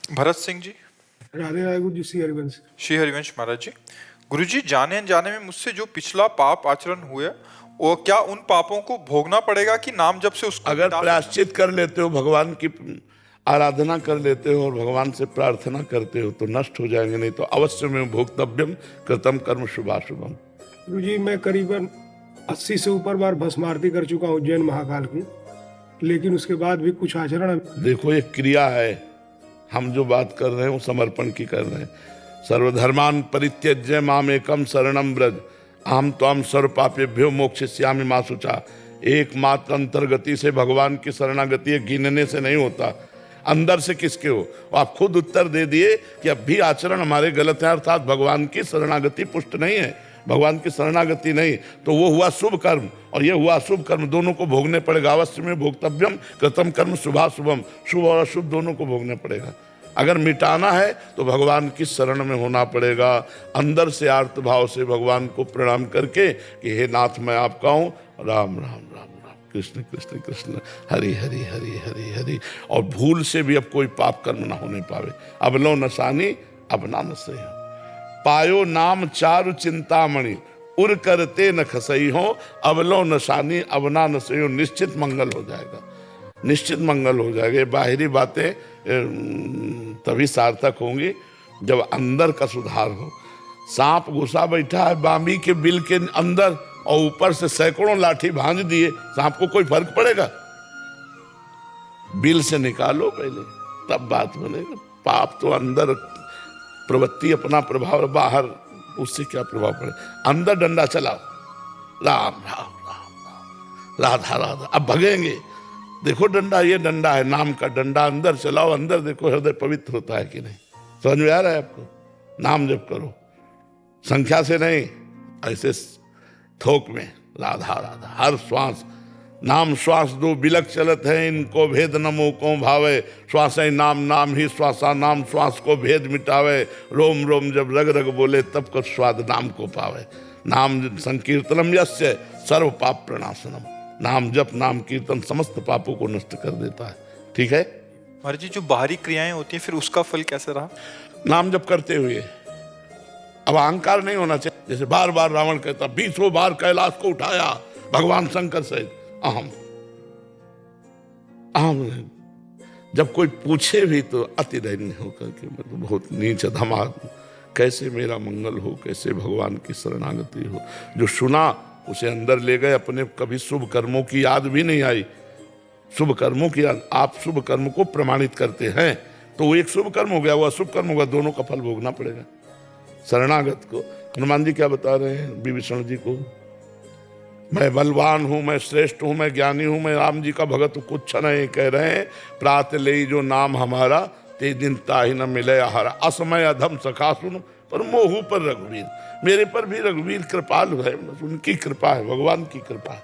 भरत सिंह जी। राधे राधे गुरु जी। श्री हरिवंश। श्री हरिवंश महाराज जी। गुरु जी, जाने अनजाने में मुझसे जो पिछला पाप आचरण हुए, वो क्या उन पापों को भोगना पड़ेगा कि नाम जप से उसको अगर मिटा सकते प्रायश्चित कर लेते हो, भगवान की आराधना कर लेते हो और भगवान से प्रार्थना करते हो तो नष्ट हो जाएंगे, नहीं तो अवश्य में भोक्तव्यम कृतम कर्म शुभाशुभम। गुरु जी, मैं करीबन 80 से ऊपर बार भस्म आरती कर चुका हूँ उज्जैन महाकाल की, लेकिन उसके बाद भी कुछ आचरण। देखो, ये क्रिया है। हम जो बात कर रहे हैं वो समर्पण की कर रहे हैं। सर्वधर्मान परित्यज्य माम एकम शरणम व्रज अहम त्वाम सर्व पापेभ्यो मोक्षयिष्यामि मा शुचा। एकमात्र अंतर्गति से भगवान की शरणागति है, गिनने से नहीं होता। अंदर से किसके हो? आप खुद उत्तर दे दिए कि अब भी आचरण हमारे गलत है, अर्थात भगवान की शरणागति पुष्ट नहीं है, भगवान की शरणागति नहीं, तो वो हुआ शुभ कर्म और ये हुआ अशुभ कर्म, दोनों को भोगने पड़ेगा। अवश्य में भोक्तव्यम कृतम कर्म शुभाशुभम, शुभ और अशुभ दोनों को भोगने पड़ेगा। अगर मिटाना है तो भगवान की शरण में होना पड़ेगा, अंदर से आर्त भाव से भगवान को प्रणाम करके कि हे नाथ, मैं आपका हूँ, राम राम राम राम, कृष्ण कृष्ण कृष्ण, हरि हरि हरि हरि हरि। और भूल से भी अब कोई पाप कर्म ना होने पावे। अब लो नशानी अब ना नशे हो, पायो नाम चारु चिंतामणि, उर करते न खसई हो, अवलो नशानी अब ना नशे हो। निश्चित मंगल हो जाएगा, निश्चित मंगल हो जाएगा। बाहरी बातें तभी सार्थक होंगी जब अंदर का सुधार हो। सांप घुसा बैठा है बामी के बिल के अंदर और ऊपर से सैकड़ों लाठी भांज दिए, सांप को कोई फर्क पड़ेगा? बिल से निकालो पहले, तब बात बनेगा। पाप तो अंदर प्रवृत्ति अपना प्रभाव, बाहर उससे क्या प्रभाव पड़े। अंदर डंडा चलाओ, राम राम राम राम, राधा राधा। अब भगेंगे। देखो डंडा, ये डंडा है, नाम का डंडा, अंदर चलाओ। अंदर देखो हृदय पवित्र होता है कि नहीं। समझ में आ रहा है आपको? नाम जप करो, संख्या से नहीं, ऐसे थोक में, राधा राधा। हर श्वास नाम, श्वास दो बिलक चलत है, इनको भेद नमो को भावे। श्वास ही नाम, नाम ही श्वासा नाम, श्वास को भेद मिटावे। रोम रोम जब रग रग बोले, तब को स्वाद नाम को पावे। नाम संकीर्तनम यस्य सर्व पाप प्रणाशनम। नाम जप, नाम कीर्तन समस्त पापों को नष्ट कर देता है। ठीक है महाराज जी, जो बाहरी क्रियाएं होती हैं फिर उसका फल कैसे रहा? नाम जप करते हुए अब अहंकार नहीं होना चाहिए। जैसे बार बार रावण कहता, 20 बार कैलाश को उठाया भगवान शंकर से, अहम अहम। जब कोई पूछे भी तो अति दैन्य होकर के, मैं तो बहुत नीच अधमा, कैसे मेरा मंगल हो, कैसे भगवान की शरणागति हो। जो सुना उसे अंदर ले गए अपने, कभी शुभ कर्मों की याद भी नहीं आई। शुभ कर्मों की याद, आप शुभ कर्म को प्रमाणित करते हैं तो वो एक शुभ कर्म हो गया, वो अशुभ कर्म होगा, दोनों का फल भोगना पड़ेगा। शरणागत को हनुमान जी क्या बता रहे हैं विभीषण जी को? मैं बलवान हूं, मैं श्रेष्ठ हूं, मैं ज्ञानी हूं, मैं राम जी का भगत हूं, कुछ नहीं कह रहे हैं। प्रात ले जो नाम हमारा, ते दिन ताहि न मिले आहारा। असमय अधम सखा सुन, पर मोहू पर रघुवीर। मेरे पर भी रघुवीर कृपालु है, उनकी कृपा है, भगवान की कृपा है।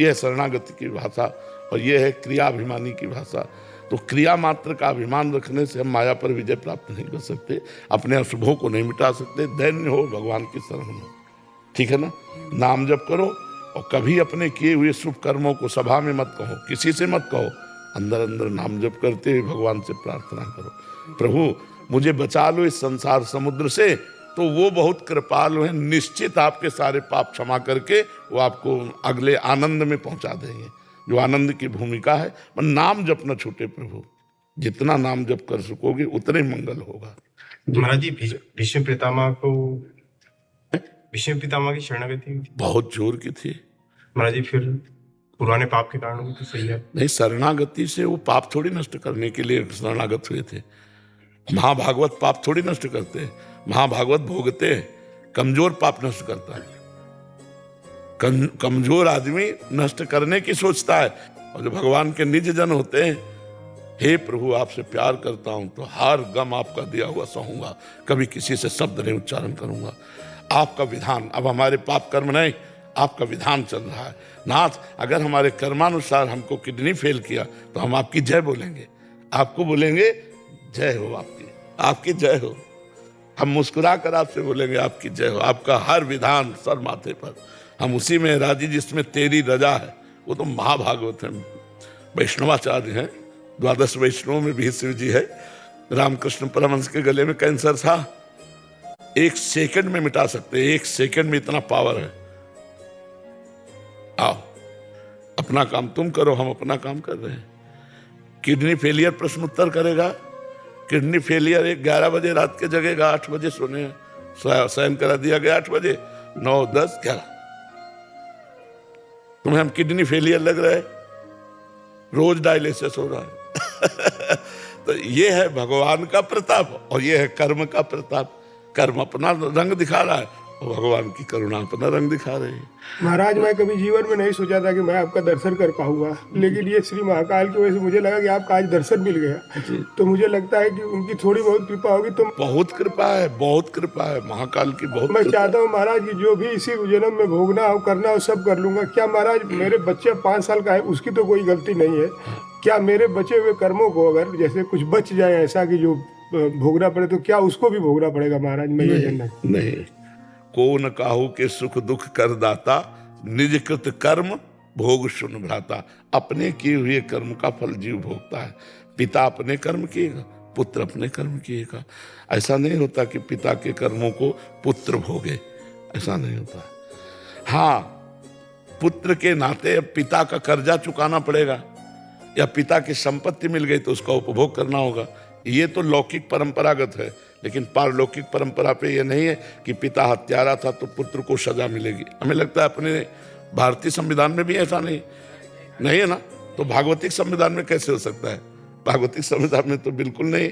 यह है शरणागति की भाषा और यह है क्रियाभिमानी की भाषा। तो क्रिया मात्र का अभिमान रखने से हम माया पर विजय प्राप्त नहीं कर सकते, अपने अशुभों को नहीं मिटा सकते। दैन्य हो, भगवान की शरण में, ठीक है ना। नाम जप करो और कभी अपने किए हुए शुभ कर्मों को सभा में मत कहो, किसी से मत कहो। अंदर अंदर नाम जप करते हुए भगवान से प्रार्थना करो, प्रभु मुझे बचा लो इस संसार समुद्र से। तो वो बहुत कृपालु हैं, निश्चित आपके सारे पाप क्षमा करके वो आपको अगले आनंद में पहुंचा देंगे, जो आनंद की भूमिका है। पर नाम जप न छूटे प्रभु, जितना नाम जप कर सकोगे उतने मंगल होगा। महाराज जी, भीष्म पितामह को, भीष्म पितामह की शरणागति बहुत जोर की थी महाराज जी। फिर पुराने पाप के कारण तो सही है नहीं, शरणागति से वो पाप थोड़ी नष्ट करने के लिए शरणागत हुए थे। महाभागवत पाप थोड़ी नष्ट करते हैं, महाभागवत भोगते हैं। कमजोर पाप नष्ट करता है, कमजोर आदमी नष्ट करने की सोचता है। और जो भगवान के निज जन होते हैं, हे प्रभु आपसे प्यार करता हूं तो हर गम आपका दिया हुआ सहूंगा, कभी किसी से शब्द नहीं उच्चारण करूंगा। आपका विधान, अब हमारे पाप कर्म नहीं, आपका विधान चल रहा है नाथ। अगर हमारे कर्मानुसार हमको किडनी फेल किया तो हम आपकी जय बोलेंगे, आपको बोलेंगे जय हो, आपकी आपकी जय हो। हम मुस्कुरा कर आपसे बोलेंगे आपकी जय हो। आपका हर विधान सर माथे पर, हम उसी में राजी जिसमें तेरी रजा है। वो तो महाभागवत है, वैष्णवाचार्य हैं, 12 वैष्णवों में भी शिव जी है। रामकृष्ण परमहंस के गले में कैंसर था, 1 सेकंड में मिटा सकते हैं, 1 सेकंड में इतना पावर है। आओ अपना काम तुम करो, हम अपना काम कर रहे हैं। किडनी फेलियर प्रश्न उत्तर करेगा, किडनी फेलियर 11 बजे रात के जगेगा, 8 बजे सोने शयन करा दिया गया, 8 बजे 9, 10, 11। तुम्हें हम किडनी फेलियर लग रहा है, रोज डायलिसिस हो रहा है। तो ये है भगवान का प्रताप और ये है कर्म का प्रताप। कर्म अपना रंग दिखा रहा है और भगवान की करुणा अपना रंग दिखा रही है। महाराज, मैं कभी जीवन में नहीं सोचा था कि मैं आपका दर्शन कर पाऊंगा, लेकिन ये श्री महाकाल की वजह से मुझे लगा कि आपका आज दर्शन मिल गया। तो मुझे लगता है कि उनकी थोड़ी बहुत कृपा होगी तो बहुत कृपा है, बहुत कृपा है महाकाल की, बहुत मैं कृपा। चाहता हूँ महाराज कि जो भी इसी जन्म में भोगना हो करना हो सब कर लूंगा। क्या महाराज मेरे बच्चे 5 साल का है, उसकी तो कोई गलती नहीं है, क्या मेरे बचे हुए कर्मों को अगर जैसे कुछ बच जाए ऐसा कि जो भोगना पड़े तो क्या उसको भी भोगना पड़ेगा महाराज? मैं ये जानना नहीं, को न काहू के सुख दुख कर दाता, निज कृत कर्म भोग सुन भ्राता। अपने किए हुए कर्म का फल जीव भोगता है। पिता अपने कर्म किएगा, पुत्र अपने कर्म किएगा। ऐसा नहीं होता कि पिता के कर्मों को पुत्र भोगे, ऐसा नहीं होता। हाँ, पुत्र के नाते अब पिता का कर्जा चुकाना पड़ेगा या पिता की संपत्ति मिल गई तो उसका उपभोग करना होगा। ये तो लौकिक परंपरागत है, लेकिन पारलौकिक परंपरा पे ये नहीं है कि पिता हत्यारा था तो पुत्र को सजा मिलेगी। हमें लगता है अपने भारतीय संविधान में भी ऐसा नहीं है ना, तो भागवतिक संविधान में कैसे हो सकता है? भागवतिक संविधान में तो बिल्कुल नहीं।